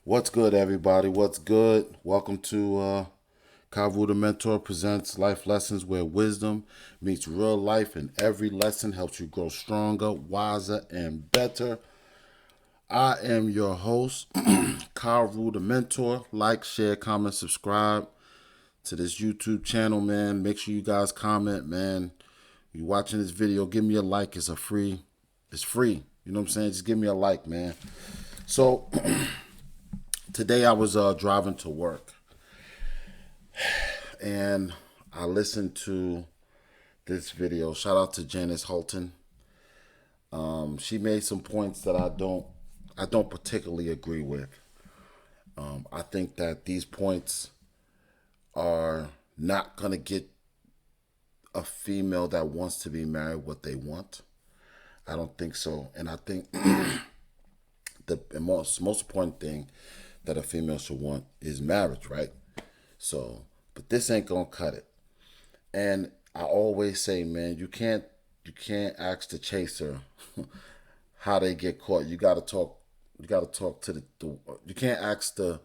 What's good, everybody? What's good? Welcome to Kavu the Mentor presents life lessons where wisdom meets real life, and every lesson helps you grow stronger, wiser, and better. I am your host, Kavu the Mentor. Like, share, comment, subscribe to this YouTube channel, man. Make sure you guys comment, man. You watching this video, give me a like. It's free. You know what I'm saying? Just give me a like, man. So today I was driving to work and I listened to this video. Shout out to Janice Holton. She made some points that I don't particularly agree with. I think that these points are not gonna get a female that wants to be married what they want. I don't think so, and I think the most important thing that a female should want is marriage, right? So, but this ain't gonna cut it. And I always say, man, you can't ask the chaser how they get caught. You gotta talk to the you can't ask the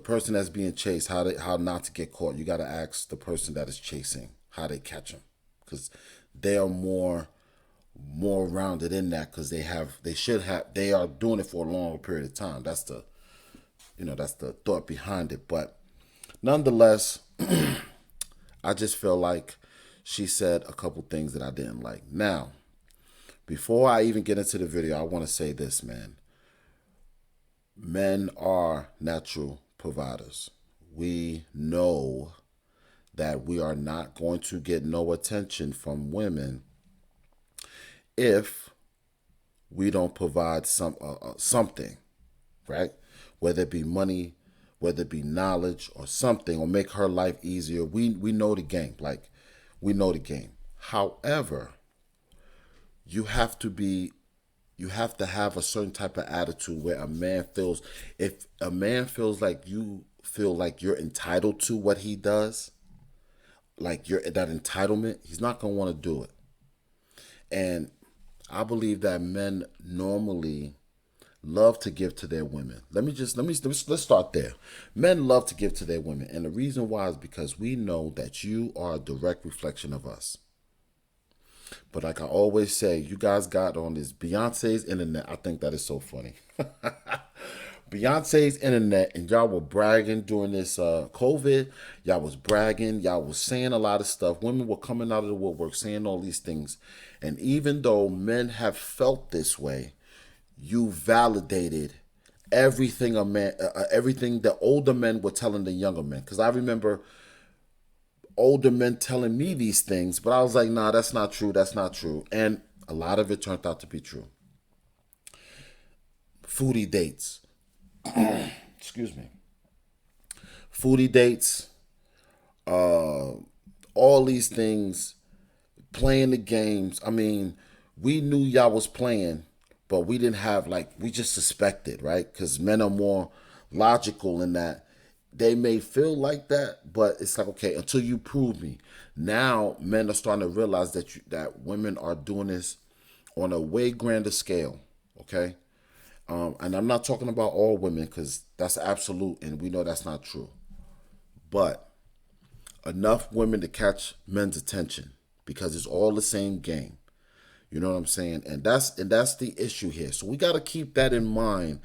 person that's being chased how not to get caught. You gotta ask the person that is chasing how they catch them, because they are more rounded in that, because they are doing it for a longer period of time. That's the thought behind it. But nonetheless, I just feel like she said a couple things that I didn't like. Now, before I even get into the video, I want to say this, man. Men are natural providers. We know that we are not going to get no attention from women if we don't provide something, right? Whether it be money, whether it be knowledge or something, or make her life easier. We know the game. Like, we know the game. However, you have to be you have to have a certain type of attitude where if a man feels like you feel like you're entitled to what he does, like you're that entitlement, he's not gonna want to do it. And I believe that men normally love to give to their women. Let's start there. Men love to give to their women, and the reason why is because we know that you are a direct reflection of us. But like I always say, you guys got on this Beyonce's internet. I think that is so funny. Beyonce's internet, and y'all were bragging during this COVID. Y'all was bragging. Y'all was saying a lot of stuff. Women were coming out of the woodwork saying all these things. And even though men have felt this way, you validated everything the older men were telling the younger men. Because I remember older men telling me these things, but I was like, nah, that's not true. That's not true. And a lot of it turned out to be true. Foodie dates. Excuse me. Foodie dates. All these things. Playing the games. I mean, we knew y'all was playing, but we didn't have, like, we just suspected, right? Because men are more logical in that they may feel like that, but it's like, okay, until you prove me. Now men are starting to realize that women are doing this on a way grander scale. Okay. And I'm not talking about all women, because that's absolute and we know that's not true. But enough women to catch men's attention, because it's all the same game. You know what I'm saying? And that's the issue here. So we got to keep that in mind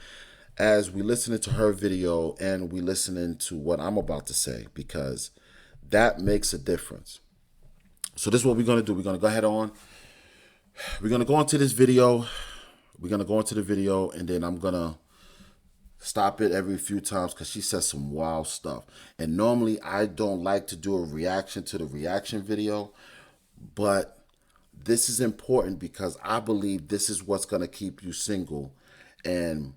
as we listening to her video and we listening to what I'm about to say, because that makes a difference. So this is what we're going to do. We're going to go ahead on. We're going to go into this video. We're going to go into the video, and then I'm going to stop it every few times because she says some wild stuff. And normally I don't like to do a reaction to the reaction video, but this is important because I believe this is what's going to keep you single. And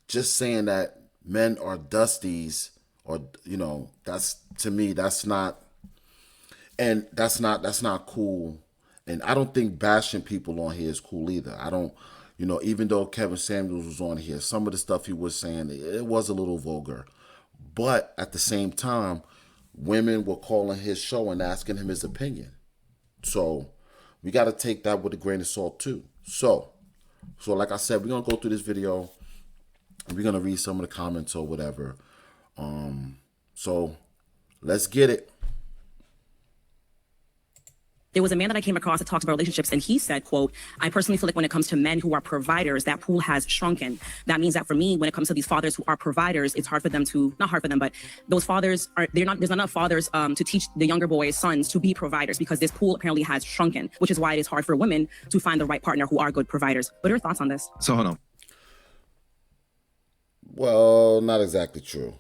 just saying that men are dusties, or that's, to me, that's not cool. And I don't think bashing people on here is cool either. I don't, even though Kevin Samuels was on here, some of the stuff he was saying, it was a little vulgar. But at the same time, women were calling his show and asking him his opinion. So we got to take that with a grain of salt too. So like I said, we're going to go through this video. We're gonna read some of the comments or whatever. So let's get it. There was a man that I came across that talked about relationships, and he said, quote, I personally feel like when it comes to men who are providers, that pool has shrunken. That means that for me, when it comes to these fathers who are providers, it's hard for them to, not hard for them, but those fathers are, there's not enough fathers to teach the younger boys, sons, to be providers, because this pool apparently has shrunken, which is why it is hard for women to find the right partner who are good providers. What are your thoughts on this? So hold on. Well, not exactly true.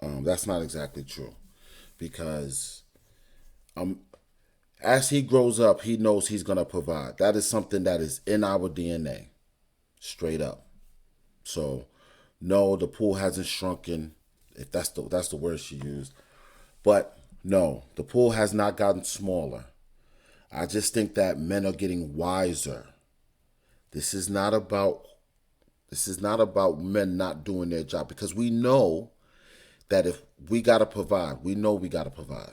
That's not exactly true, because as he grows up, he knows he's gonna provide. That is something that is in our DNA, straight up. So, no, the pool hasn't shrunken, if that's the word she used. But no, the pool has not gotten smaller. I just think that men are getting wiser. This is not about men not doing their job, because we know that if we gotta provide, we know we gotta provide.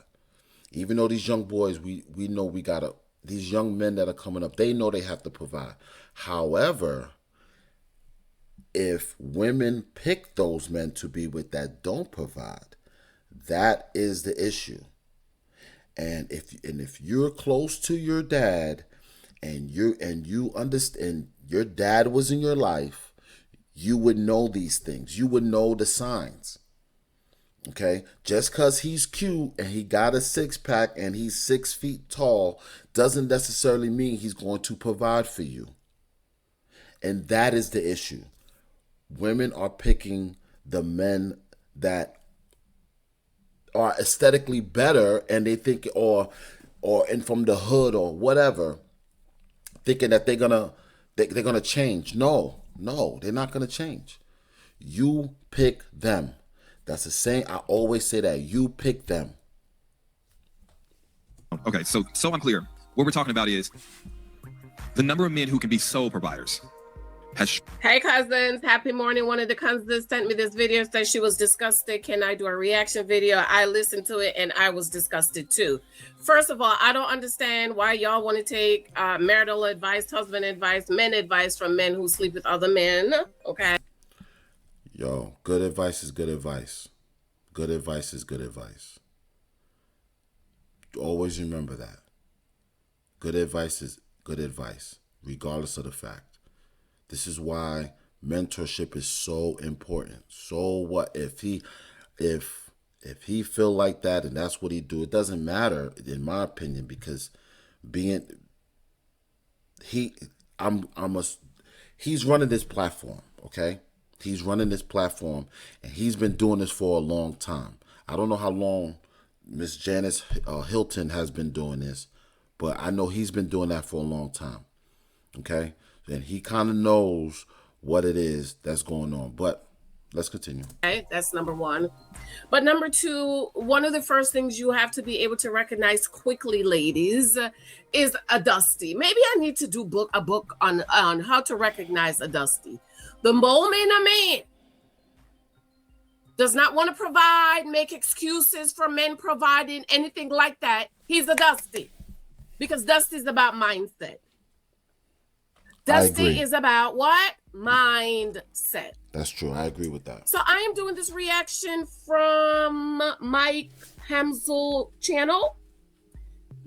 Even though these young boys, we know we gotta, these young men that are coming up, they know they have to provide. However, if women pick those men to be with that don't provide, that is the issue. And if you're close to your dad, and you understand your dad was in your life, you would know these things. You would know the signs. Okay, just because he's cute and he got a six-pack and he's 6 feet tall doesn't necessarily mean he's going to provide for you. And that is the issue. Women are picking the men that are aesthetically better, and they think, or and from the hood or whatever, thinking that they're gonna change. No, they're not gonna change. You pick them. That's the same. I always say that. You pick them. Okay, so I'm clear. What we're talking about is the number of men who can be sole providers has. Hey cousins, happy morning. One of the cousins sent me this video, said she was disgusted. Can I do a reaction video? I listened to it and I was disgusted too. First of all, I don't understand why y'all want to take marital advice, husband advice, men advice from men who sleep with other men. Okay. Yo, good advice is good advice. Good advice is good advice. Always remember that. Good advice is good advice, regardless of the fact. This is why mentorship is so important. So what if he feel like that and that's what he do, it doesn't matter in my opinion, because he's running this platform, okay? He's running this platform, and he's been doing this for a long time. I don't know how long Miss Janice Hilton has been doing this, but I know he's been doing that for a long time, okay? And he kind of knows what it is that's going on. But let's continue. Okay, that's number one. But number two, one of the first things you have to be able to recognize quickly, ladies, is a dusty. Maybe I need to do a book on how to recognize a dusty. The moment a man does not want to provide, make excuses for men providing, anything like that, he's a dusty. Because dusty is about mindset. Dusty is about what? Mindset. That's true. I agree with that. So I am doing this reaction from Mike Hamsel channel.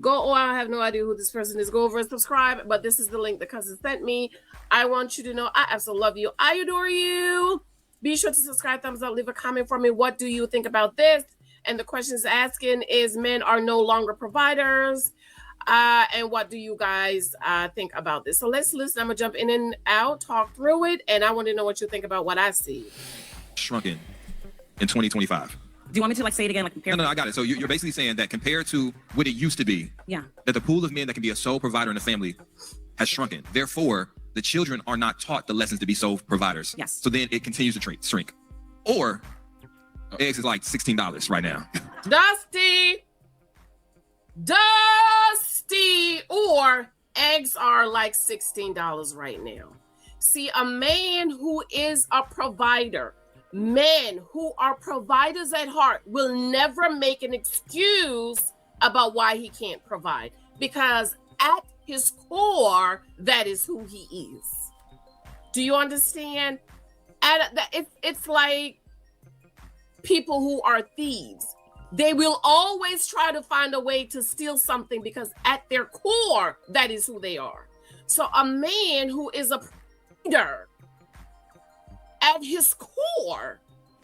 I have no idea who this person is. Go over and subscribe. But this is the link the cousin sent me. I want you to know I absolutely love you. I adore you. Be sure to subscribe, thumbs up, leave a comment for me. What do you think about this? And the question is asking is men are no longer providers. And what do you guys think about this? So let's listen. I'm going to jump in and out, talk through it. And I want to know what you think about what I see. Shrunken in 2025. Do you want me to say it again? Compare? No, I got it. So you're basically saying that compared to what it used to be, that the pool of men that can be a sole provider in the family has shrunken. Therefore, the children are not taught the lessons to be sole providers. Yes. So then it continues to shrink. Or eggs is like $16 right now. Dusty. Or eggs are like $16 right now. See, a man who is a provider, men who are providers at heart will never make an excuse about why he can't provide, because at his core, that is who he is. Do you understand? And it's like people who are thieves. They will always try to find a way to steal something because at their core, that is who they are. So a man who is a provider at his core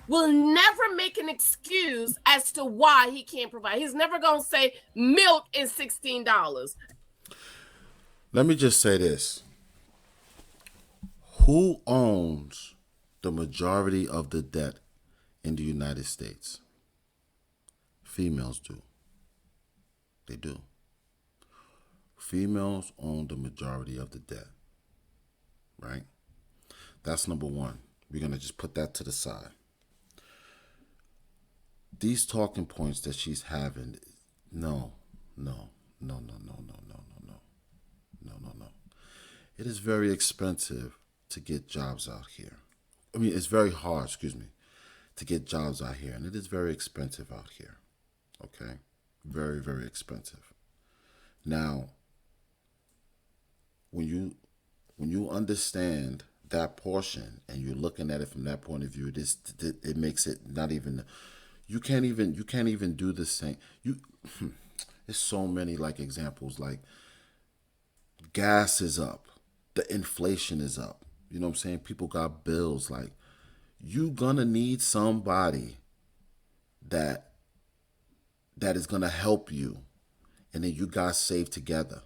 will never make an excuse as to why he can't provide. He's never going to say milk is $16. Let me just say this. Who owns the majority of the debt in the United States? Females do. They do. Females own the majority of the debt, right? That's number one. We're going to just put that to the side. These talking points that she's having, no. It is very expensive to get jobs out here. I mean, it's very hard, to get jobs out here. And it is very expensive out here. Okay? Very, very expensive. Now, when you understand that portion and you're looking at it from that point of view, it makes it not even, you can't even do the same. There's so many like examples, like gas is up, the inflation is up. You know what I'm saying? People got bills. Like, you gonna need somebody that is gonna help you, and then you guys save together.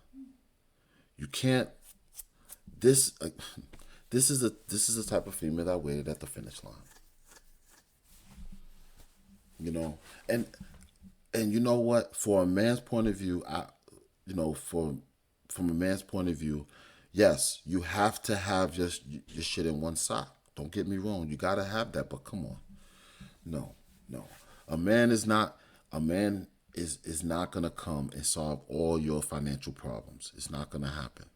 You can't. This is the type of female that waited at the finish line. You know, and you know what? For a man's point of view, from a man's point of view, yes, you have to have just your shit in one sock. Don't get me wrong, you gotta have that, but come on, no. A man is not gonna come and solve all your financial problems. It's not gonna happen.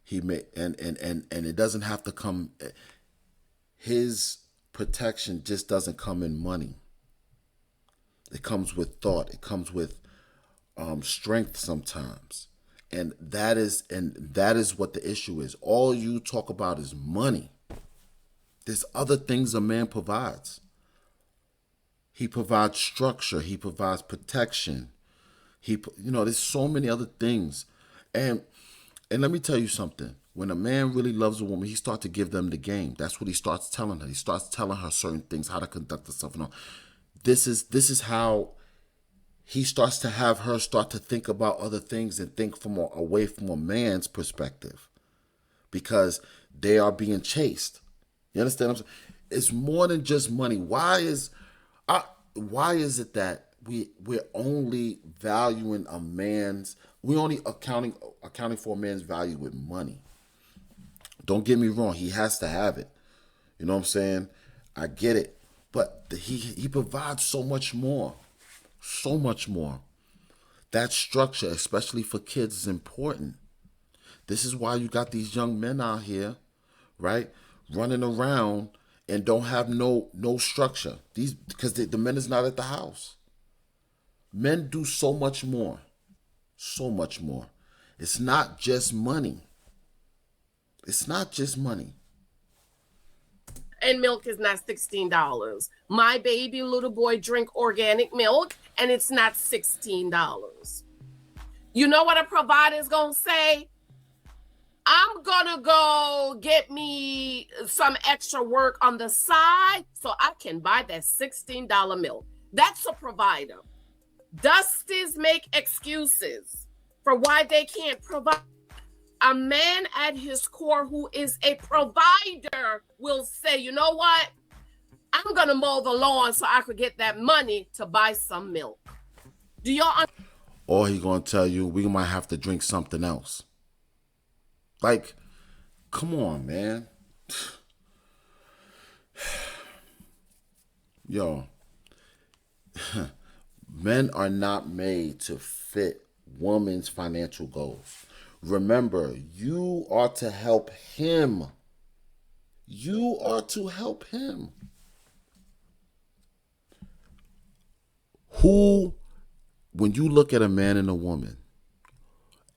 He may and it doesn't have to come. His protection just doesn't come in money. It comes with thought. It comes with strength sometimes, and that is what the issue is. All you talk about is money. There's other things a man provides. He provides structure. He provides protection. There's so many other things, and let me tell you something. When a man really loves a woman, he starts to give them the game. That's what he starts telling her. He starts telling her certain things, how to conduct herself, and all. This is how he starts to have her start to think about other things and think away from a man's perspective, because they are being chased. You understand what I'm saying? It's more than just money. Why is it that we're only valuing we're only accounting for a man's value with money? Don't get me wrong, he has to have it. You know what I'm saying? I get it. But he provides so much more. So much more. That structure, especially for kids, is important. This is why you got these young men out here, right, running around and don't have no structure. Because the men is not at the house. Men do so much more. So much more. It's not just money. It's not just money. And milk is not $16. My baby little boy drink organic milk, and it's not $16. You know what a provider is going to say? I'm going to go get me some extra work on the side so I can buy that $16 milk. That's a provider. Dusties make excuses for why they can't provide. A man at his core who is a provider will say, you know what? I'm going to mow the lawn so I could get that money to buy some milk. Do y'all Or he going to tell you, we might have to drink something else. Like, come on, man. Yo, men are not made to fit women's financial goals. Remember, you are to help him. You are to help him. When you look at a man and a woman,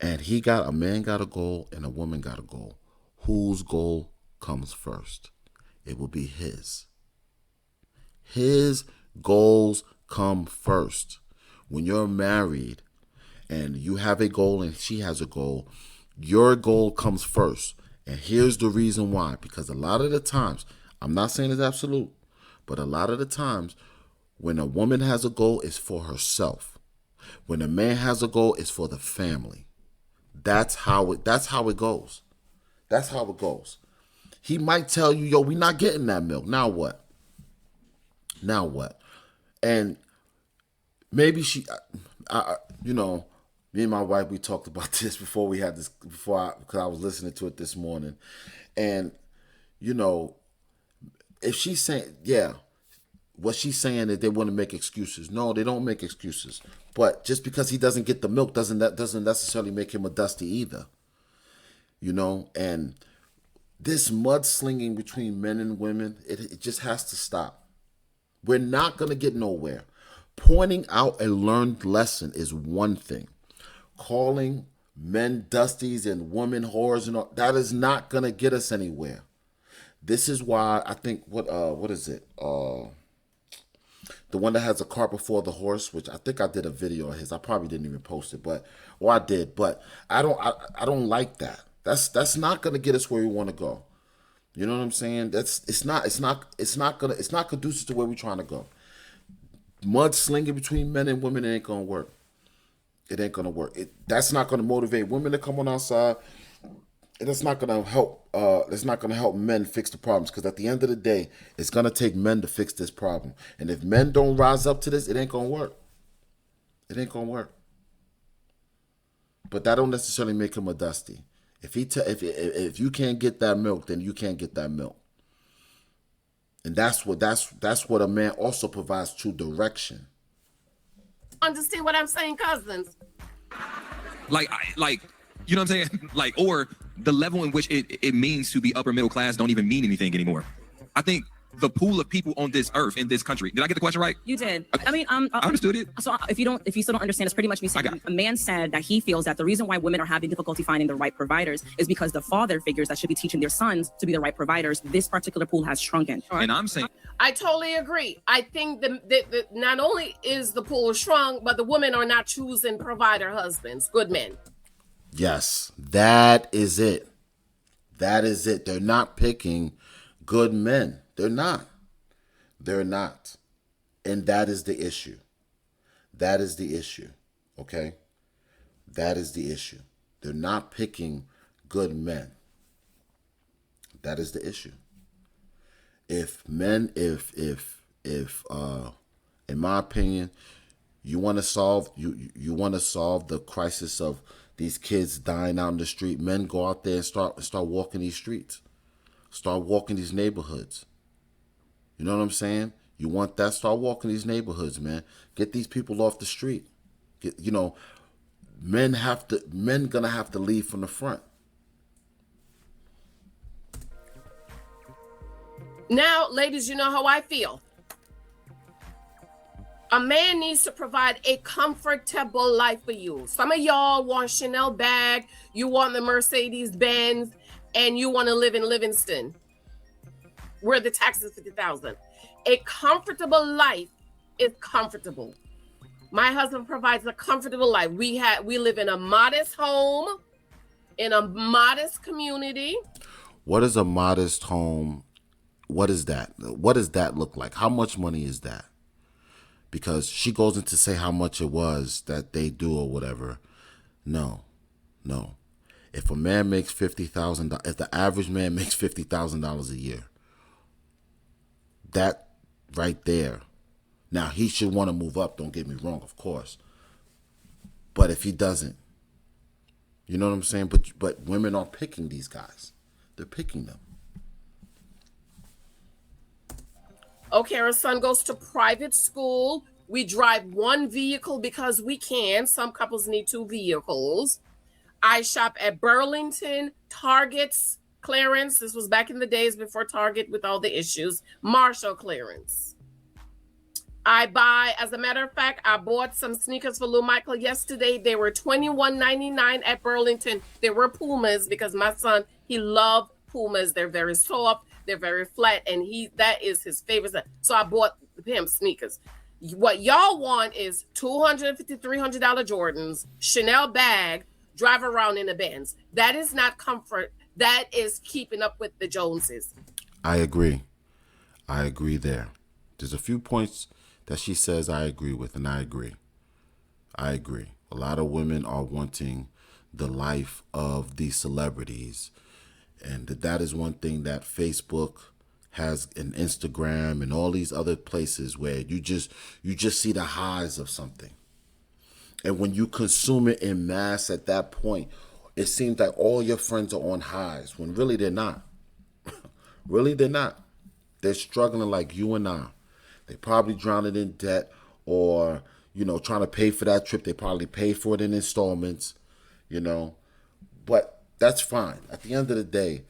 and a man got a goal and a woman got a goal, whose goal comes first? it will be his. His goals come first. When you're married and you have a goal and she has a goal, your goal comes first. And here's the reason why. Because a lot of the times, I'm not saying it's absolute, but a lot of the times when a woman has a goal, it's for herself. When a man has a goal, it's for the family. That's how it goes. That's how it goes. He might tell you, yo, we're not getting that milk. Now what? Now what? And maybe she, you know, me and my wife, we talked about this before we had this, because I was listening to it this morning. And, you know, if she's saying, yeah, what she's saying is they want to make excuses. No, they don't make excuses. But just because he doesn't get the milk doesn't necessarily make him a dusty either. You know, and this mudslinging between men and women, it just has to stop. We're not going to get nowhere. Pointing out a learned lesson is one thing. Calling men dusties and women whores and all, that is not going to get us anywhere. This is why I think, what is it? The one that has a cart before the horse, which I think I did a video of his. I probably didn't even post it, or I did, but I don't like that. That's not gonna get us where we want to go. You know what I'm saying? It's not conducive to where we're trying to go. Mudslinging between men and women, it ain't gonna work. It ain't gonna work. That's not gonna motivate women to come on outside. That's not gonna help. It's not gonna help men fix the problems, because at the end of the day, it's gonna take men to fix this problem. And if men don't rise up to this, it ain't gonna work. It ain't gonna work. But that don't necessarily make him a dusty. If you can't get that milk, then you can't get that milk. And that's what a man also provides, true direction. Understand what I'm saying, cousins? Like, you know what I'm saying? Like, or the level in which it means to be upper middle class don't even mean anything anymore. I think the pool of people on this earth, in this country. Did I get the question right? You did. I mean, I understood it. So if you still don't understand, it's pretty much me saying a man said that he feels that the reason why women are having difficulty finding the right providers is because the father figures that should be teaching their sons to be the right providers. This particular pool has shrunken. And I'm saying, I totally agree. I think that not only is the pool shrunk, but the women are not choosing provider husbands, good men. Yes, that is it. That is it. They're not picking good men. They're not. They're not. And that is the issue. That is the issue. Okay? That is the issue. They're not picking good men. That is the issue. If in my opinion, you want to solve the crisis of these kids dying out in the street, men go out there and start walking these streets. Start walking these neighborhoods. You know what I'm saying? You want that? Start walking these neighborhoods, man. Get these people off the street. Men gonna have to lead from the front. Now, ladies, you know how I feel. A man needs to provide a comfortable life for you. Some of y'all want Chanel bag, you want the Mercedes Benz, and you want to live in Livingston, where the tax is $50,000. A comfortable life is comfortable. My husband provides a comfortable life. We live in a modest home, in a modest community. What is a modest home? What is that? What does that look like? How much money is that? Because she goes in to say how much it was that they do or whatever. No. If a man makes $50,000, if the average man makes $50,000 a year, that right there. Now, he should want to move up, don't get me wrong, of course. But if he doesn't, you know what I'm saying? But women aren't picking these guys. They're picking them. Okay, our son goes to private school. We drive one vehicle because we can. Some couples need two vehicles. I shop at Burlington, Target's clearance. This was back in the days before Target with all the issues. Marshall clearance. I buy, as a matter of fact, I bought some sneakers for Lou Michael yesterday. They were $21.99 at Burlington. They were Pumas because my son, he loved Pumas. They're very soft, They're very flat, and that is his favorite stuff. So I bought him sneakers. What y'all want is $250, $300 Jordans, Chanel bag, drive around in a Benz. That is not comfort. That is keeping up with the Joneses. I agree. I agree there. There's a few points that she says I agree with, and I agree. I agree. A lot of women are wanting the life of these celebrities, and that is one thing that Facebook has, and Instagram and all these other places where you just see the highs of something. And when you consume it in mass at that point, it seems like all your friends are on highs when really they're not. Really they're not. They're struggling like you and I. They probably drowning in debt, or, trying to pay for that trip. They probably pay for it in installments, But that's fine. At the end of the day,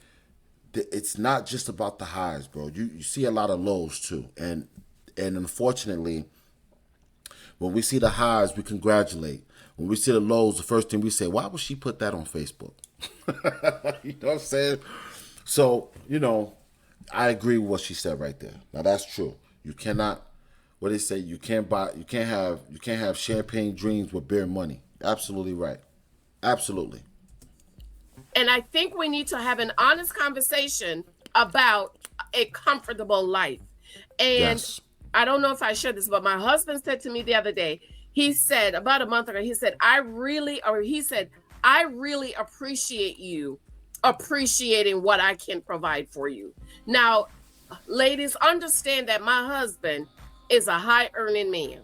it's not just about the highs, bro. You see a lot of lows too. And unfortunately, when we see the highs, we congratulate. When we see the lows, the first thing we say, why would she put that on Facebook? You know what I'm saying? So, I agree with what she said right there. Now that's true. You cannot, what they say, you can't have champagne dreams with bare money. Absolutely right. Absolutely. And I think we need to have an honest conversation about a comfortable life. And Yes. I don't know if I shared this, but my husband said to me the other day, he said about a month ago, he said, I really appreciate you appreciating what I can provide for you. Now, ladies, understand that my husband is a high earning man.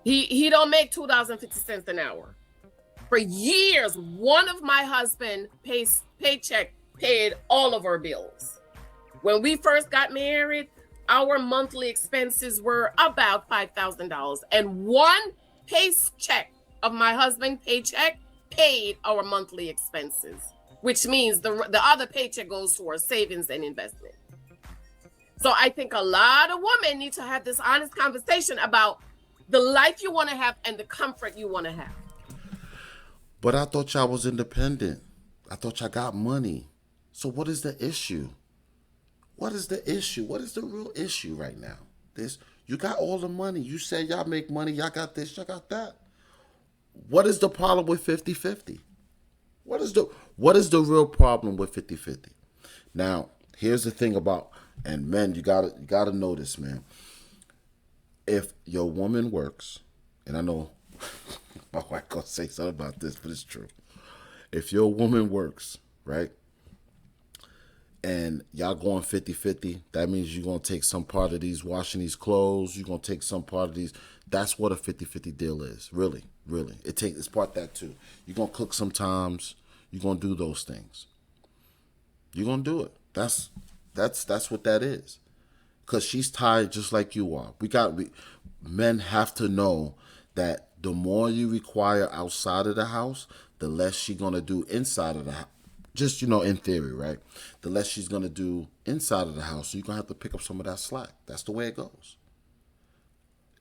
He don't make $2.50 an hour. For years, one of my husband's paycheck paid all of our bills. When we first got married, our monthly expenses were about $5,000. And one paycheck of my husband's paycheck paid our monthly expenses, which means the other paycheck goes towards savings and investment. So I think a lot of women need to have this honest conversation about the life you want to have and the comfort you want to have. But I thought y'all was independent. I thought y'all got money. So what is the issue? What is the issue? What is the real issue right now? You got all the money. You say y'all make money. Y'all got this. Y'all got that. What is the problem with 50-50? What is the real problem with 50-50? Now, here's the thing about, and men, you gotta know this, man. If your woman works, and I know my wife gonna say something about this, but it's true. If your woman works, right, and y'all going 50-50, that means you're going to take some part of these washing these clothes, you're going to take some part of these. That's what a 50-50 deal is, really, really. It's part that too. You're going to cook sometimes, you're going to do those things. You're going to do it. That's what that is. Because she's tired just like you are. Men have to know that the more you require outside of the house, the less she's going to do inside of the house. Just, in theory, right? The less she's going to do inside of the house. So you're going to have to pick up some of that slack. That's the way it goes.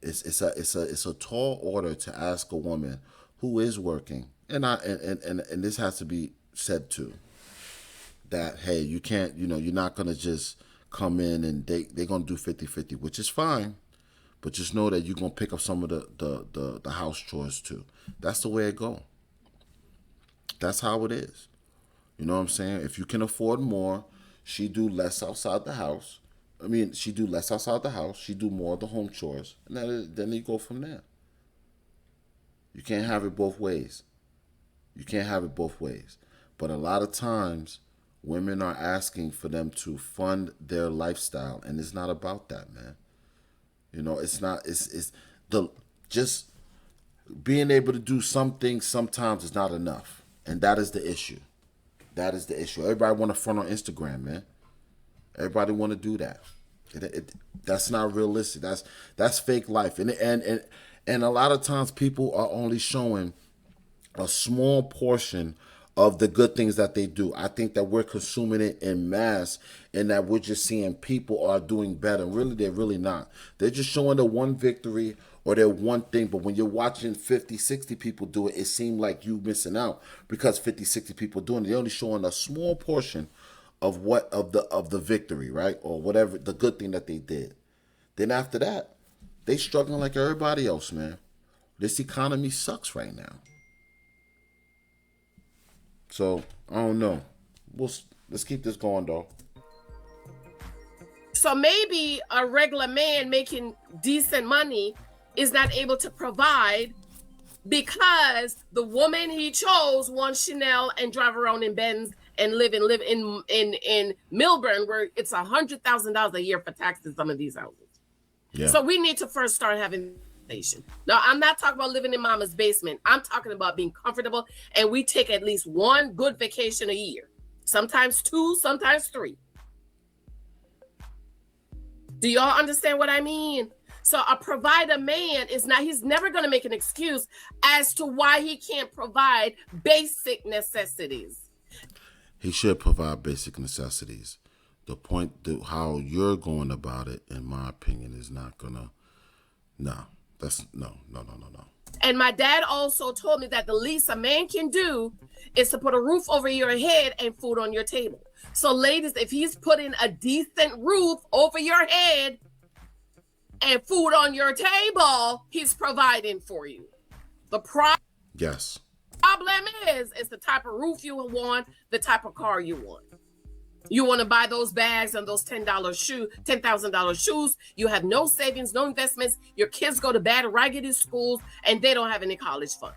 It's a tall order to ask a woman who is working, and this has to be said too, that, hey, you can't, you're not going to just come in and they're going to do 50-50, which is fine. But just know that you're going to pick up some of the house chores too. That's the way it goes. That's how it is. You know what I'm saying? If you can afford more, she do less outside the house. She do less outside the house. She do more of the home chores. And then you go from there. You can't have it both ways. You can't have it both ways. But a lot of times, women are asking for them to fund their lifestyle. And it's not about that, man. It's not. It's just being able to do some things sometimes is not enough. And that is the issue. That is the issue. Everybody want to front on Instagram, man. Everybody want to do that. That's not realistic. That's fake life. And a lot of times people are only showing a small portion of the good things that they do. I think that we're consuming it in mass, and that we're just seeing people are doing better. Really, they're really not. They're just showing the one victory or their one thing. But when you're watching 50, 60 people do it, it seems like you're missing out because 50, 60 people doing it. They're only showing a small portion of the victory, right? Or whatever the good thing that they did. Then after that, they struggling like everybody else, man. This economy sucks right now. So I don't know. Let's keep this going though. So maybe a regular man making decent money is not able to provide because the woman he chose wants Chanel and drive around in Benz and live in Milburn, where it's $100,000 a year for taxes. Some of these houses. Yeah. So we need to first start having vacation. Now, I'm not talking about living in mama's basement. I'm talking about being comfortable, and we take at least one good vacation a year. Sometimes 2, sometimes 3. Do y'all understand what I mean? So a provider man he's never going to make an excuse as to why he can't provide basic necessities. He should provide basic necessities. The point, how you're going about it, in my opinion, is not gonna. No. And my dad also told me that the least a man can do is to put a roof over your head and food on your table. So ladies, if he's putting a decent roof over your head and food on your table, he's providing for you. The Yes. problem is the type of roof you want, the type of car you want. You want to buy those bags and those $10,000 shoes. You have no savings, no investments. Your kids go to bad, raggedy schools, and they don't have any college fund.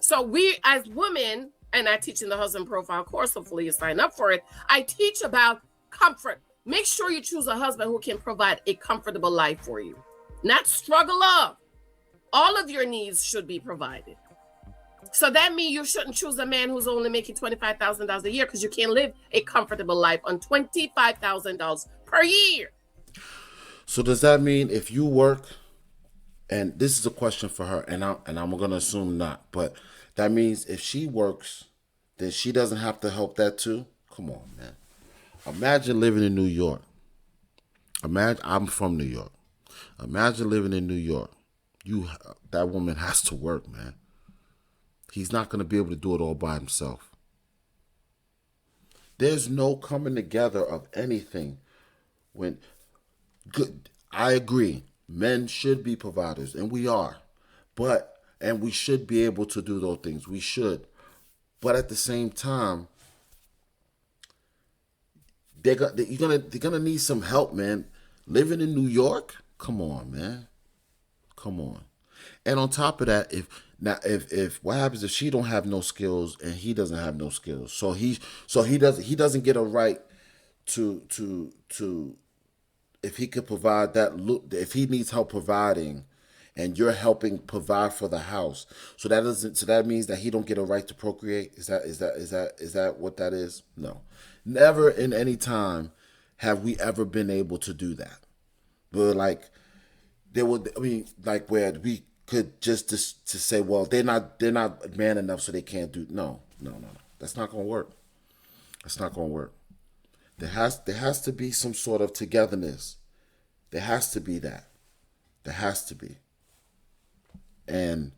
So we, as women, and I teach in the husband profile course, hopefully you sign up for it, I teach about comfort. Make sure you choose a husband who can provide a comfortable life for you, not struggle up. All of your needs should be provided. So that means you shouldn't choose a man who's only making $25,000 a year, because you can't live a comfortable life on $25,000 per year. So does that mean if you work, and this is a question for her, and I'm going to assume not, but that means if she works, then she doesn't have to help that too? Come on, man. Imagine living in New York. I'm from New York. Imagine living in New York. That woman has to work, man. He's not going to be able to do it all by himself. There's no coming together of anything when good. I agree. Men should be providers, and we are. And we should be able to do those things. We should. But at the same time, they're gonna need some help, man. Living in New York? Come on, man. Come on. And on top of that, if what happens if she don't have no skills and he doesn't have no skills? So he doesn't get a right to if he could provide that, if he needs help providing and you're helping provide for the house. So that means that he don't get a right to procreate? Is that what that is? No. Never in any time have we ever been able to do that. But where we could just to say, well, they're not man enough, so they can't do. No. That's not gonna work. That's not gonna work. There has to be some sort of togetherness. There has to be that. There has to be. And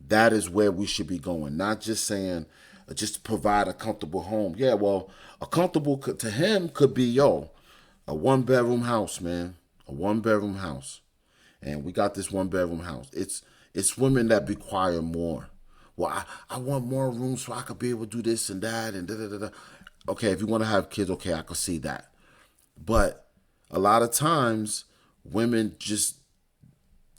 that is where we should be going. Not just saying, just provide a comfortable home. Yeah, well, a comfortable to him could be, a 1-bedroom house, man. A 1-bedroom house. And we got this 1-bedroom house. It's women that require more. Well, I want more room so I could be able to do this and that and da-da-da-da. Okay, if you want to have kids, okay, I could see that. But a lot of times, women just,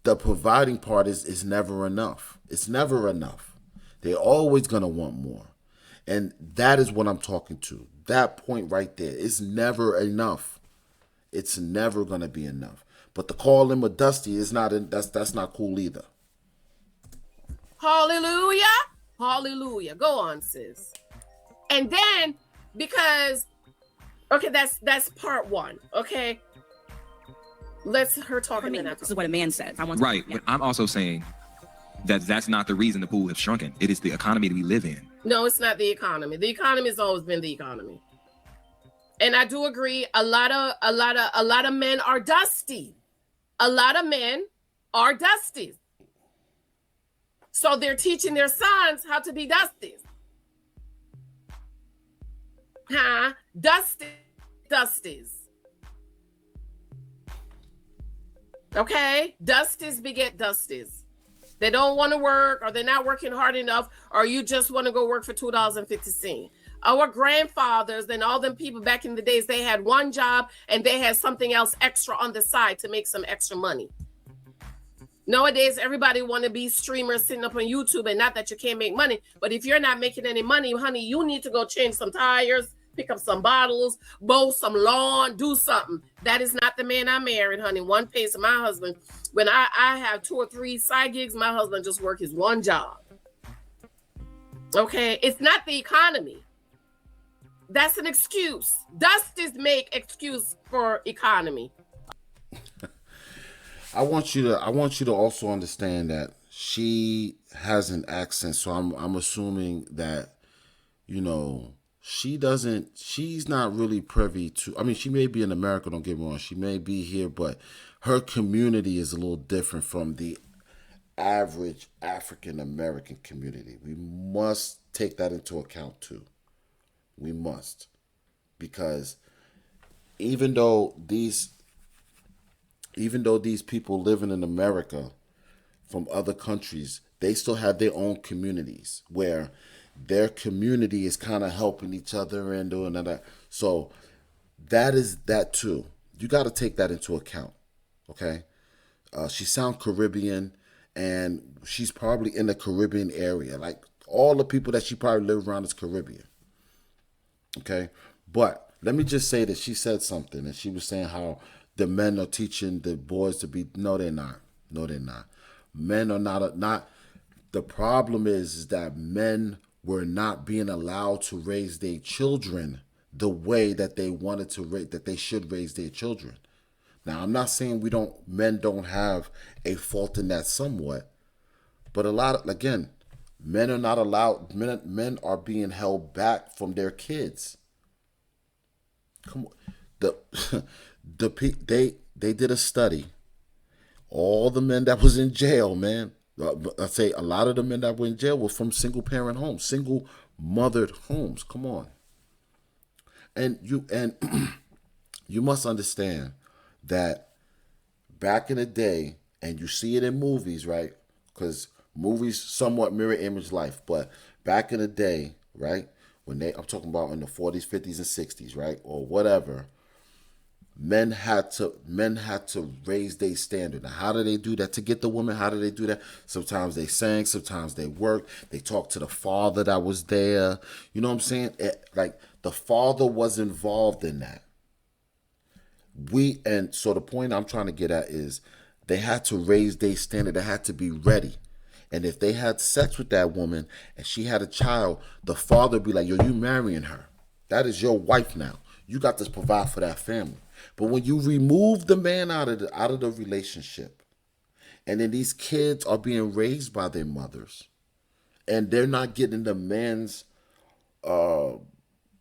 the providing part is never enough. It's never enough. They're always going to want more. And that is what I'm talking to. That point right there is never enough. It's never going to be enough. But to call him a Dusty is not, that's not cool either. Hallelujah. Hallelujah. Go on, sis. And then, because, okay, that's part one. Okay. Let's her talk a minute. This is what a man says. Right. But I'm also saying that that's not the reason the pool has shrunken. It is the economy that we live in. No, it's not the economy. The economy has always been the economy. And I do agree, a lot of men are dusty. A lot of men are dusties. So they're teaching their sons how to be dusties. Huh? Dusties. Okay? Dusties beget dusties. They don't want to work, or they're not working hard enough, or you just want to go work for $2.50. Our grandfathers and all them people back in the days, they had one job and they had something else extra on the side to make some extra money. Nowadays, everybody want to be streamers sitting up on YouTube, and not that you can't make money, but if you're not making any money, honey, you need to go change some tires, pick up some bottles, mow some lawn, do something. That is not the man I married, honey. One pays my husband. When I have 2 or 3 side gigs, my husband just work his one job. Okay? It's not the economy. That's an excuse. Dusties make excuse for economy. I want you to also understand that she has an accent, so I'm assuming that, you know, she's not really privy to, I mean, she may be in America, don't get me wrong, she may be here, but her community is a little different from the average African American community. We must take that into account too. We must. Because even though these people living in America from other countries, they still have their own communities where their community is kind of helping each other and doing that. So that is that too. You got to take that into account. Okay. She sounds Caribbean, and she's probably in the Caribbean area. Like all the people that she probably live around is Caribbean. Okay. But let me just say that she said something, and she was saying how the men are teaching the boys to be, no, they're not. No, they're not. Men are not. The problem is that men were not being allowed to raise their children the way that they wanted to that they should raise their children. Now, I'm not saying men don't have a fault in that somewhat, but men are not allowed. Men are being held back from their kids. Come on, they did a study. All the men that was in jail, man. I say a lot of the men that were in jail were from single parent homes, single mothered homes. Come on. And you must understand that back in the day, and you see it in movies, right? Because movies somewhat mirror image life, but back in the day, right? I'm talking about in the 40s, 50s, and 60s, right? Or whatever. Men had to raise their standard. Now, how do they do that to get the woman? How do they do that? Sometimes they sang, sometimes they worked. They talked to the father that was there. You know what I'm saying? Like the father was involved in that. And so the point I'm trying to get at is they had to raise their standard. They had to be ready. And if they had sex with that woman and she had a child, the father would be like, yo, you marrying her. That is your wife now. You got to provide for that family. But when you remove the man out of the relationship, and then these kids are being raised by their mothers, and they're not getting the man's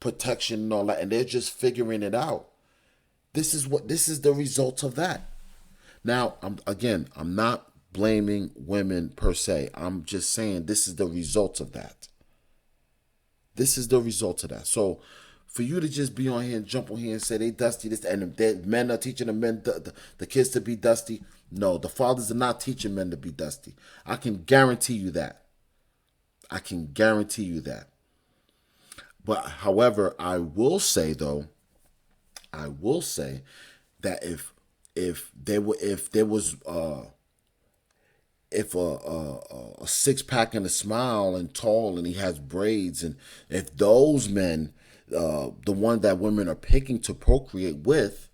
protection and all that, and they're just figuring it out. This is the result of that. Now, I'm not blaming women per se. I'm just saying this is the result of that. This is the result of that. So for you to just be on here and jump on here and say they dusty, this, and the men are teaching the kids to be dusty. No, the fathers are not teaching men to be dusty. I can guarantee you that. But however, I will say that if a six pack and a smile and tall and he has braids, and if those men, the one that women are picking to procreate with,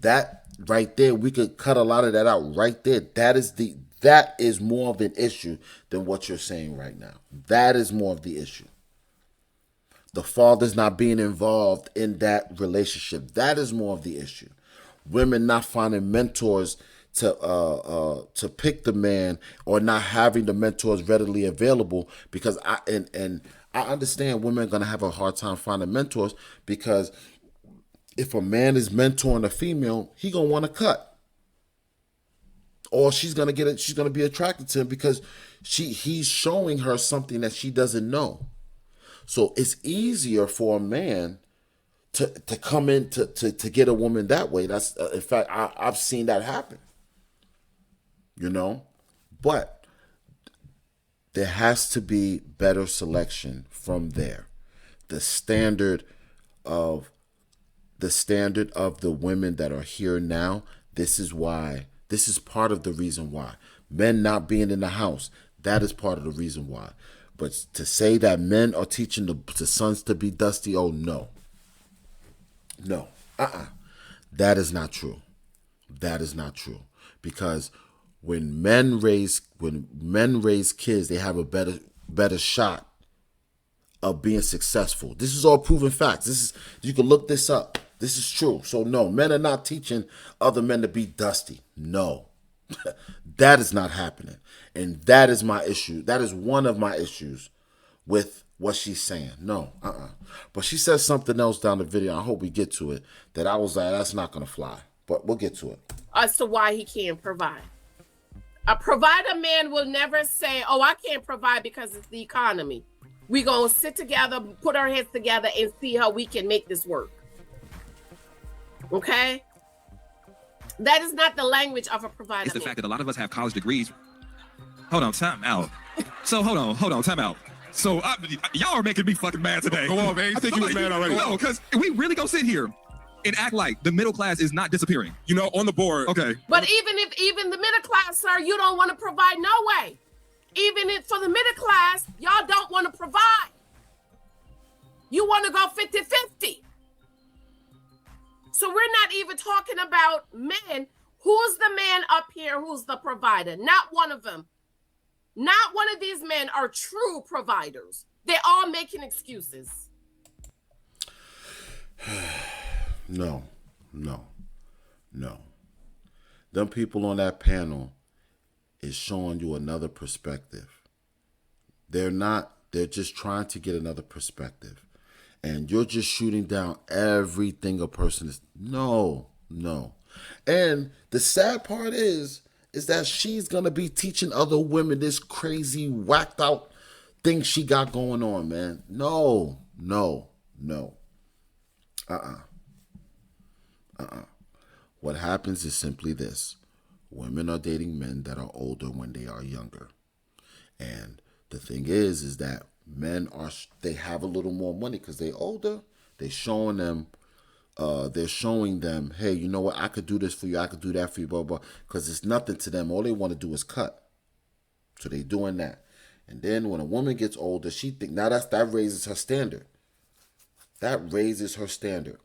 that right there, we could cut a lot of that out right there. That is more of an issue than what you're saying right now. That is more of the issue. The father's not being involved in that relationship. That is more of the issue. Women not finding mentors to pick the man, or not having the mentors readily available, because I understand women are gonna have a hard time finding mentors, because if a man is mentoring a female, he gonna want to cut, or she's gonna be attracted to him because he's showing her something that she doesn't know. So it's easier for a man to come in to get a woman that way. That's in fact I've seen that happen. You know, but there has to be better selection from there. The standard of the women that are here now, this is part of the reason why. Men not being in the house, that is part of the reason why. But to say that men are teaching the sons to be dusty, oh no. No. That is not true. That is not true. Because when men raise kids, they have a better shot of being successful. This is all proven facts. You can look this up. This is true. So no, men are not teaching other men to be dusty. No. That is not happening. And that is my issue. That is one of my issues with what she's saying. No, But she says something else down the video. I hope we get to it. That I was like, that's not going to fly. But we'll get to it. As to why he can't provide. A provider man will never say, oh, I can't provide because it's the economy. We're going to sit together, put our heads together, and see how we can make this work. Okay? That is not the language of a provider. It's the fact that a lot of us have college degrees. Hold on, time out. So hold on, time out. So y'all are making me fucking mad today. Go on, man. I think you was mad already. No, because we really gonna sit here and act like the middle class is not disappearing. You know, on the board. Okay. But even the middle class, sir, you don't want to provide no way. Even for the middle class, y'all don't want to provide. You want to go 50-50. So we're not even talking about men. Who's the man up here who's the provider? Not one of them. Not one of these men are true providers. They're all making excuses. No. Them people on that panel is showing you another perspective. They're just trying to get another perspective. And you're just shooting down everything a person is. No. And the sad part is that she's going to be teaching other women this crazy, whacked out thing she got going on, man. No. What happens is simply this. Women are dating men that are older when they are younger. And the thing is that they have a little more money because they're older. They're showing them, hey, you know what? I could do this for you. I could do that for you, blah, blah. Because it's nothing to them. All they want to do is cut. So they're doing that. And then when a woman gets older, she thinks, now that raises her standard. That raises her standard.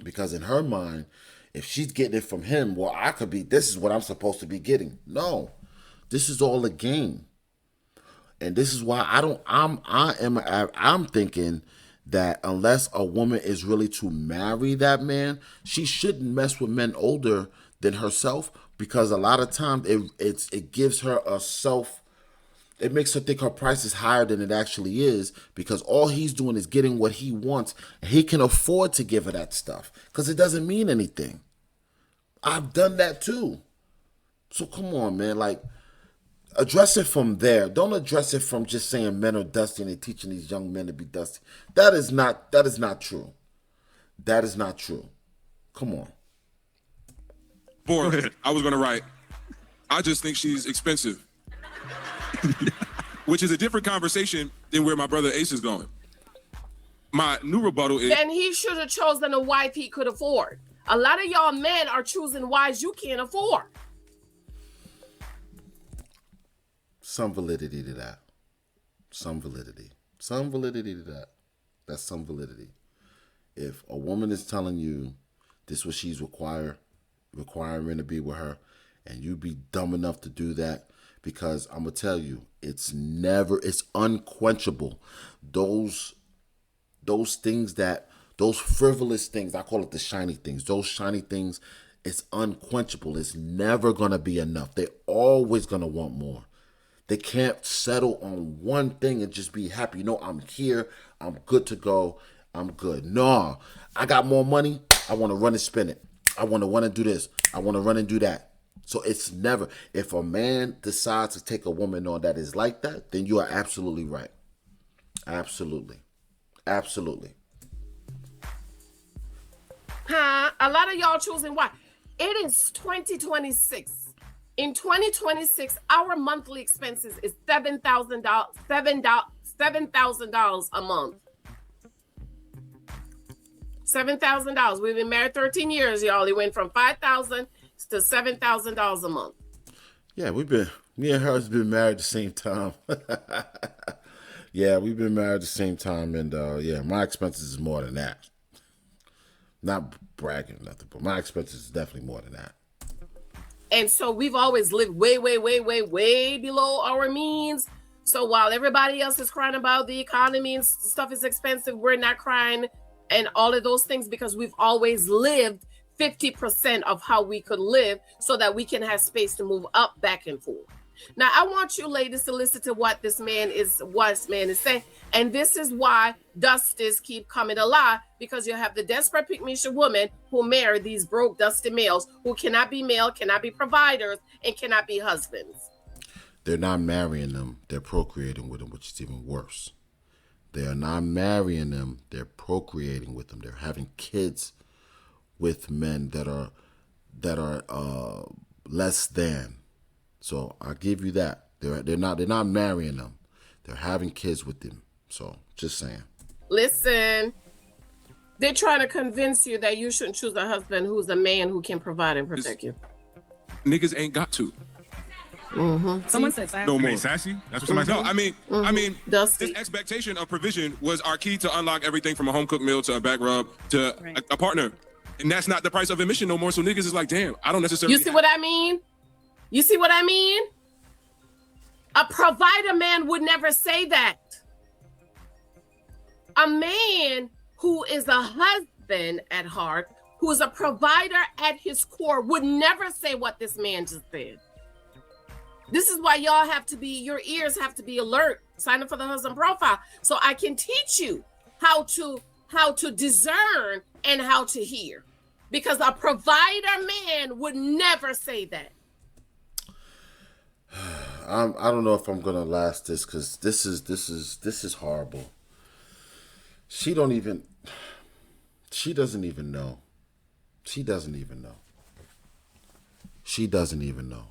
Because in her mind, if she's getting it from him, well, this is what I'm supposed to be getting. No, this is all a game. And this is why I'm thinking that unless a woman is really to marry that man, she shouldn't mess with men older than herself, because a lot of times it gives her it makes her think her price is higher than it actually is, because all he's doing is getting what he wants, and he can afford to give her that stuff because it doesn't mean anything. I've done that too. So come on, man, address it from there. Don't address it from just saying men are dusty and they're teaching these young men to be dusty. That is not true. That is not true. Come on. Board, I was going to write, I just think she's expensive. Which is a different conversation than where my brother Ace is going. My new rebuttal is... Then he should have chosen a wife he could afford. A lot of y'all men are choosing wives you can't afford. Some validity to that. Some validity to that. That's some validity. If a woman is telling you this is what she's requiring to be with her, and you be dumb enough to do that, because I'm going to tell you, it's unquenchable. Those frivolous things, I call it the shiny things. Those shiny things, it's unquenchable. It's never going to be enough. They're always going to want more. They can't settle on one thing and just be happy. You know, I'm here. I'm good to go. I'm good. No, I got more money. I want to run and spend it. I want to run and do this. I want to run and do that. So it's never, if a man decides to take a woman on that is like that, then you are absolutely right. Absolutely. Huh? A lot of y'all choosing what? It is 2026. In 2026, our monthly expenses is $7,000, $7,000 a month. $7,000. We've been married 13 years, y'all. It went from $5,000 to $7,000 a month. Yeah, me and her has been married at the same time. Yeah, we've been married at the same time, and yeah, my expenses is more than that. Not bragging or nothing, but my expenses is definitely more than that. And so we've always lived way, way, way, way, way below our means. So while everybody else is crying about the economy and stuff is expensive, we're not crying and all of those things because we've always lived 50% of how we could live so that we can have space to move up, back and forth. Now, I want you ladies to listen to what this man is saying. And this is why dusties keep coming alive, because you have the desperate pygmy women who marry these broke, dusty males who cannot be male, cannot be providers, and cannot be husbands. They're not marrying them. They're procreating with them, which is even worse. They are not marrying them. They're procreating with them. They're having kids with men that are less than. So I'll give you that. They're not marrying them. They're having kids with them. So just saying. Listen, they're trying to convince you that you shouldn't choose a husband who's a man who can provide and protect you. Niggas ain't got to. Someone said that. No more. Hey, sassy? That's what somebody said. I mean, Dusty. this expectation of provision was our key to unlock everything from a home cooked meal to a back rub to a partner. And that's not the price of admission no more. So niggas is like, damn, I don't necessarily. You see what I mean? You see what I mean? A provider man would never say that. A man who is a husband at heart, who is a provider at his core, would never say what this man just said. This is why y'all have to be, your ears have to be alert. Sign up for the husband profile so I can teach you how to discern and how to hear. Because a provider man would never say that. I don't know if I'm gonna last this because this is horrible. She doesn't even know. She doesn't even know. She doesn't even know.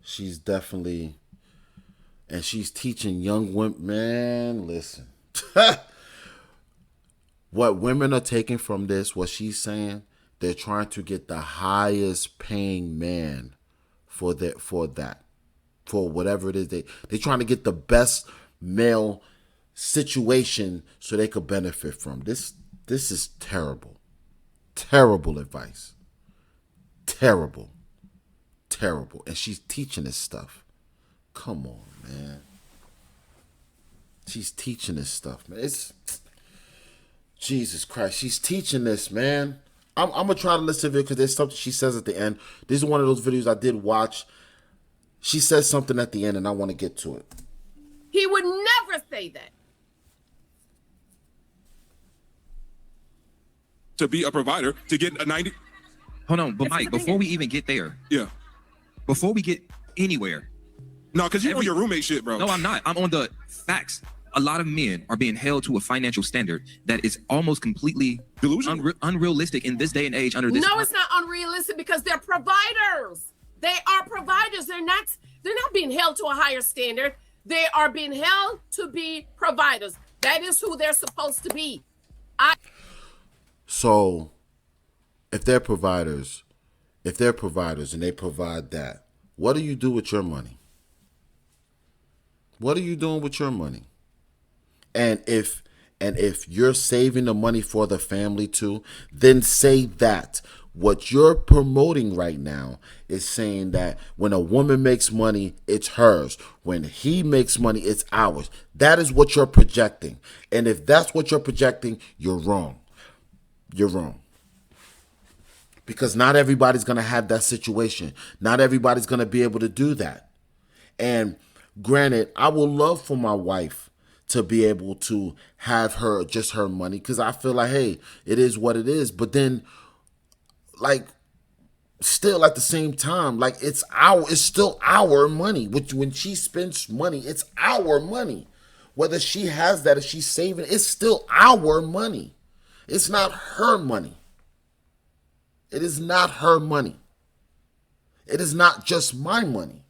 She's definitely, and she's teaching young women. Man, listen. What women are taking from this, what she's saying, they're trying to get the highest paying man for whatever it is. They're trying to get the best male situation so they could benefit from this. This is terrible. Terrible advice. Terrible. And she's teaching this stuff. Come on, man. She's teaching this stuff, man. It's Jesus Christ. She's teaching this, man. I'm gonna try to listen to it because there's something she says at the end. This is one of those videos I did watch. She says something at the end, and I want to get to it. He would never say that. To be a provider, to get a 90. Hold on, but Mike, before we even get there, Yeah. before we get anywhere, No, because you on your roommate shit, bro. no, I'm not. I'm on the facts. A lot of men are being held to a financial standard that is almost completely Delusional. unrealistic in this day and age. Under this, No, it's not unrealistic because they're providers. They are providers. They're not being held to a higher standard. They are being held to be providers. That is who they're supposed to be. So, if they're providers and they provide that, what do you do with your money? What are you doing with your money? And if you're saving the money for the family too, then say that. What you're promoting right now is saying that when a woman makes money, it's hers. When he makes money, it's ours. That is what you're projecting. And if that's what you're projecting, you're wrong. You're wrong. Because not everybody's going to have that situation. Not everybody's going to be able to do that. And granted, I would love for my wife to be able to have just her money, because I feel like, hey, it is what it is. But then, like, still at the same time, like, it's still our money. When she spends money, it's our money. Whether she has that, if she's saving, it's still our money. It's not her money. It is not her money. It is not just my money.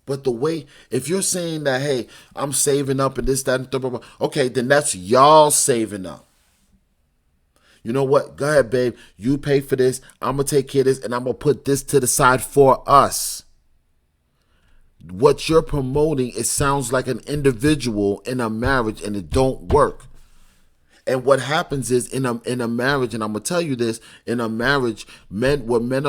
But the way, if you're saying that, hey, I'm saving up and this, that, and blah, blah, blah, okay, then that's y'all saving up. You know what? Go ahead, babe. You pay for this. I'm going to take care of this, and I'm going to put this to the side for us. What you're promoting, it sounds like an individual in a marriage, and it don't work. And what happens is in a marriage, and I'm gonna tell you this, in a marriage, what men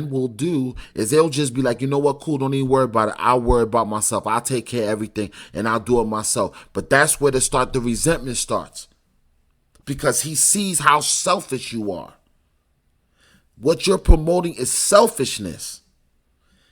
will do is they'll just be like, you know what, cool, don't even worry about it. I'll worry about myself. I'll take care of everything and I'll do it myself. But that's where the resentment starts. Because he sees how selfish you are. What you're promoting is selfishness.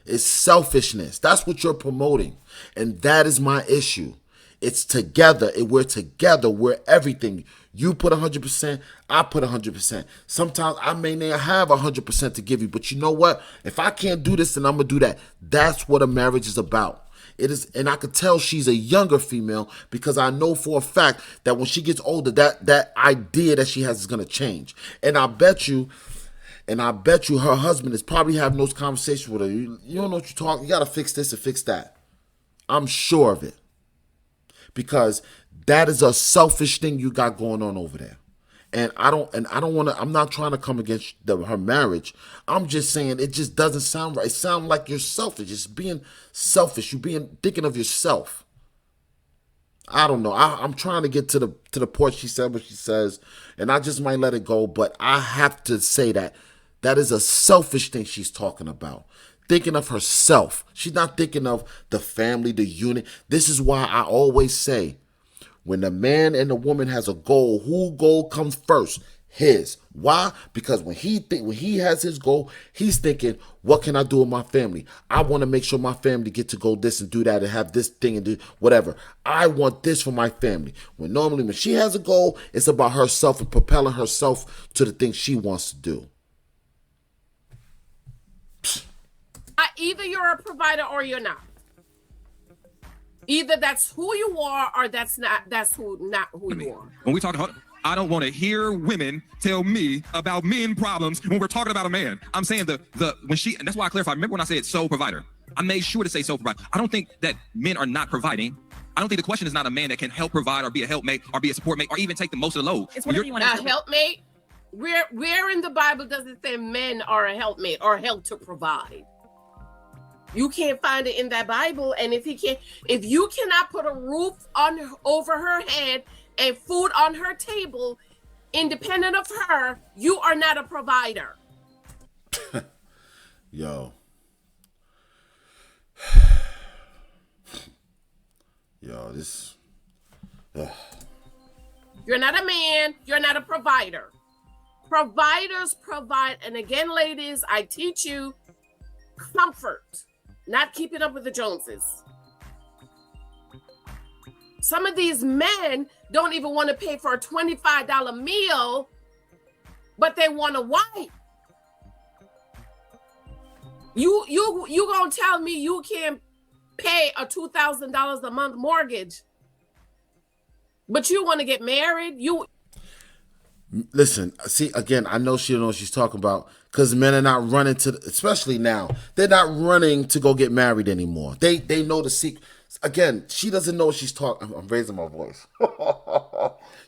It's selfishness. That's what you're promoting. And that is my issue. It's together. We're together. We're everything. You put 100%. I put 100%. Sometimes I may not have 100% to give you, but you know what? If I can't do this, then I'm going to do that. That's what a marriage is about. It is, and I could tell she's a younger female because I know for a fact that when she gets older, that idea that she has is going to change. And I bet you her husband is probably having those conversations with her. You don't know what you're talking. You got to fix this and fix that. I'm sure of it. Because that is a selfish thing you got going on over there. And I don't want to, I'm not trying to come against her marriage. I'm just saying it just doesn't sound right. It sounds like you're selfish. It's being selfish. You're thinking of yourself. I don't know. I'm trying to get to the point she said what she says, and I just might let it go. But I have to say that is a selfish thing she's talking about. Thinking of herself. She's not thinking of the family, the unit. This is why I always say, when the man and the woman has a goal, whose goal comes first? His. Why? Because when he has his goal, he's thinking, what can I do with my family? I want to make sure my family get to go this and do that and have this thing and do whatever. I want this for my family. When she has a goal, it's about herself and propelling herself to the things she wants to do. Either you're a provider or you're not. Either that's who you are or that's not who you are. When we talk, I don't want to hear women tell me about men problems when we're talking about a man. I'm saying and that's why I clarified. Remember when I said sole provider? I made sure to say sole provider. I don't think that men are not providing. I don't think the question is not a man that can help provide or be a helpmate or be a support mate or even take the most of the load. It's whatever you want to helpmate. Where in the Bible does it say men are a helpmate or help to provide? You can't find it in that Bible. And if you cannot put a roof over her head and food on her table, independent of her, you are not a provider. Yo, this. You're not a man. You're not a provider. Providers provide. And again, ladies, I teach you comfort. Not keeping up with the Joneses. Some of these men don't even want to pay for a $25 meal, but they want a wife. You gonna tell me you can't pay a $2,000 a month mortgage, but you want to get married? Listen, see, again, I know she don't know what she's talking about because men are not running especially now, they're not running to go get married anymore. They know the secret. Again, she doesn't know what she's talking. I'm raising my voice.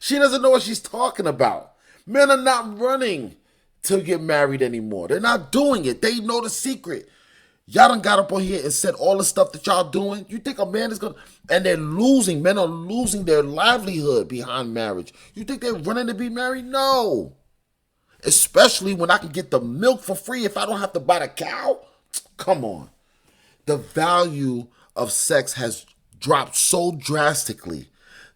She doesn't know what she's talking about. Men are not running to get married anymore. They're not doing it. They know the secret. Y'all done got up on here and said all the stuff that y'all doing. You think a man is going to... And men are losing their livelihood behind marriage. You think they're running to be married? No. Especially when I can get the milk for free if I don't have to buy the cow. Come on. The value of sex has dropped so drastically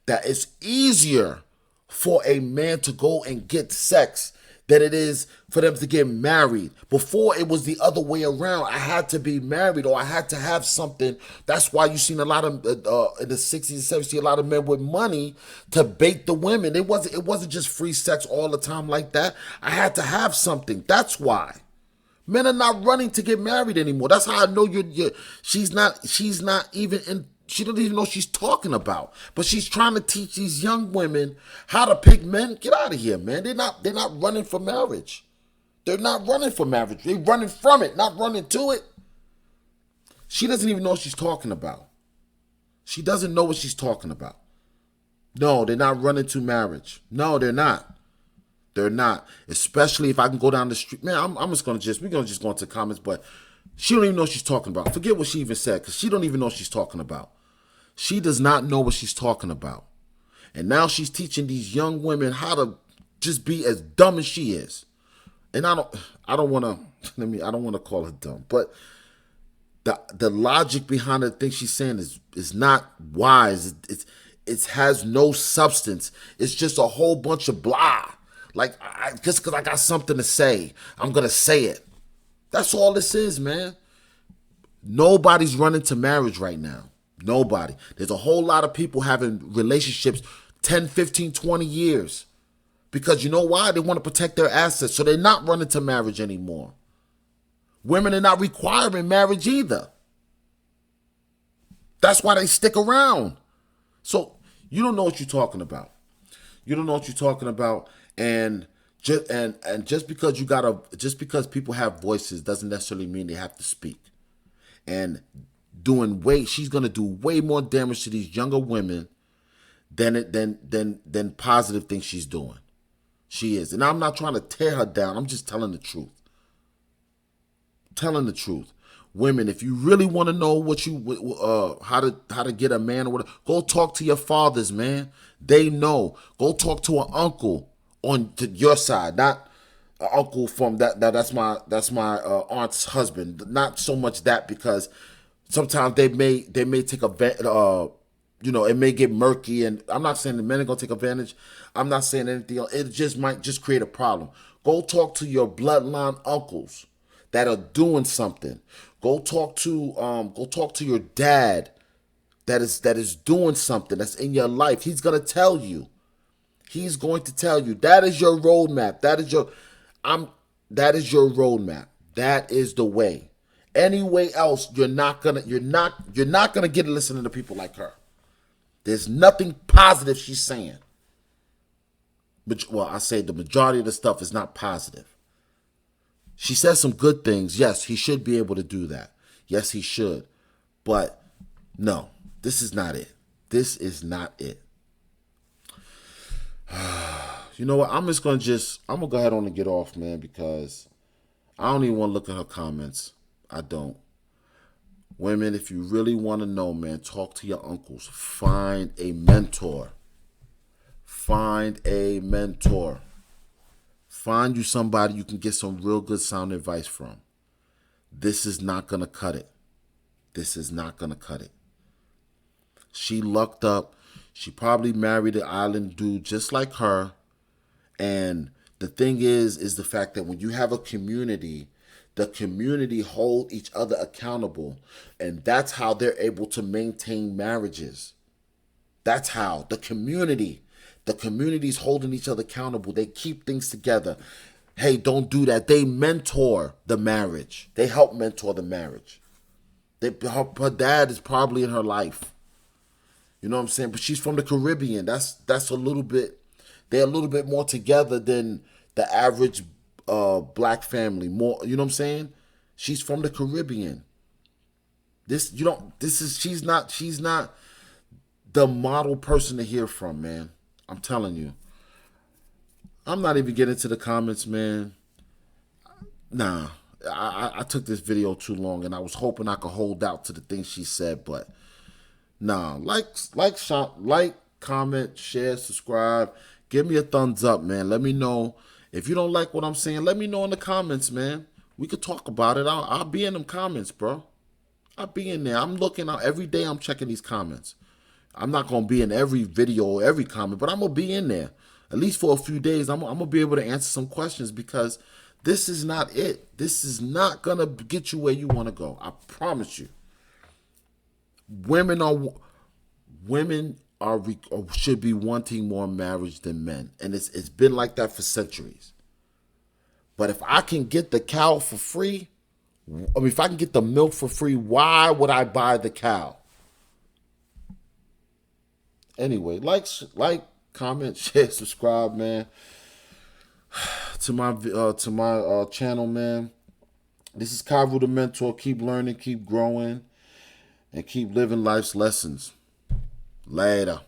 that it's easier for a man to go and get sex than it is for them to get married. Before, it was the other way around. I had to be married or I had to have something. That's why you seen a lot of in the 60s and 70s, a lot of men with money to bait the women. It wasn't just free sex all the time like that. I had to have something. That's why. Men are not running to get married anymore. That's how I know she's not even She doesn't even know what she's talking about. But she's trying to teach these young women how to pick men. Get out of here, man. They're not running for marriage. They're not running for marriage. They're running from it, not running to it. She doesn't even know what she's talking about. She doesn't know what she's talking about. No, they're not running to marriage. No, they're not. They're not. Especially if I can go down the street. Man, we're gonna just go into comments, but she don't even know what she's talking about. Forget what she even said, because she don't even know what she's talking about. She does not know what she's talking about. And now she's teaching these young women how to just be as dumb as she is. And I don't want to call her dumb, but the logic behind the thing she's saying is not wise. It has no substance. It's just a whole bunch of blah. Like, just because I got something to say, I'm going to say it. That's all this is, man. Nobody's running to marriage right now. Nobody. There's a whole lot of people having relationships 10, 15, 20 years. Because you know why? They want to protect their assets. So they're not running to marriage anymore. Women are not requiring marriage either. That's why they stick around. So you don't know what you're talking about. You don't know what you're talking about. And just because people have voices doesn't necessarily mean they have to speak. And she's gonna do way more damage to these younger women than positive things she's doing. She is. And I'm not trying to tear her down. I'm just telling the truth. Telling the truth. Women, if you really want to know how to get a man or whatever, go talk to your fathers, man. They know. Go talk to an uncle on your side, not an uncle from that's my aunt's husband. Not so much that, because sometimes they may take it may get murky, and I'm not saying the men are gonna take advantage. I'm not saying anything else. It just might just create a problem. Go talk to your bloodline uncles that are doing something. Go talk to your dad that is doing something that's in your life. He's gonna tell you. He's going to tell you. That is your roadmap. That is your roadmap. That is the way. Any way else, you're not gonna get to listen to people like her. There's nothing positive she's saying. Well, I say the majority of the stuff is not positive. She says some good things. Yes, he should be able to do that. Yes, he should. But no, this is not it. This is not it. You know what? I'm gonna go ahead on and get off, man, because I don't even want to look at her comments. I don't. Women, if you really want to know, man, talk to your uncles. Find a mentor. Find a mentor. Find you somebody you can get some real good sound advice from. This is not going to cut it. This is not going to cut it. She lucked up. She probably married an island dude just like her. And the thing is the fact that when you have a community, the community hold each other accountable. And that's how they're able to maintain marriages. That's how. The community's holding each other accountable. They keep things together. Hey, don't do that. They mentor the marriage. They help mentor the marriage. Her dad is probably in her life. You know what I'm saying? But she's from the Caribbean. That's a little bit, they're a little bit more together than the average black family. More, you know what I'm saying? She's from the Caribbean. She's not the model person to hear from, man. I'm telling you. I'm not even getting to the comments, man. Nah. I took this video too long, and I was hoping I could hold out to the things she said, but nah. Like, comment, share, subscribe. Give me a thumbs up, man. Let me know. If you don't like what I'm saying, let me know in the comments, man. We could talk about it. I'll be in them comments, bro. I'll be in there. I'm looking out every day. I'm checking these comments. I'm not going to be in every video or every comment, but I'm going to be in there. At least for a few days, I'm going to be able to answer some questions, because this is not it. This is not going to get you where you want to go. I promise you. Women should be wanting more marriage than men. And it's been like that for centuries. But if I can get the cow for free, if I can get the milk for free, why would I buy the cow? Anyway, like, comment, share, subscribe, man. To my channel, man. This is Kavu the Mentor. Keep learning, keep growing, and keep living life's lessons. Later.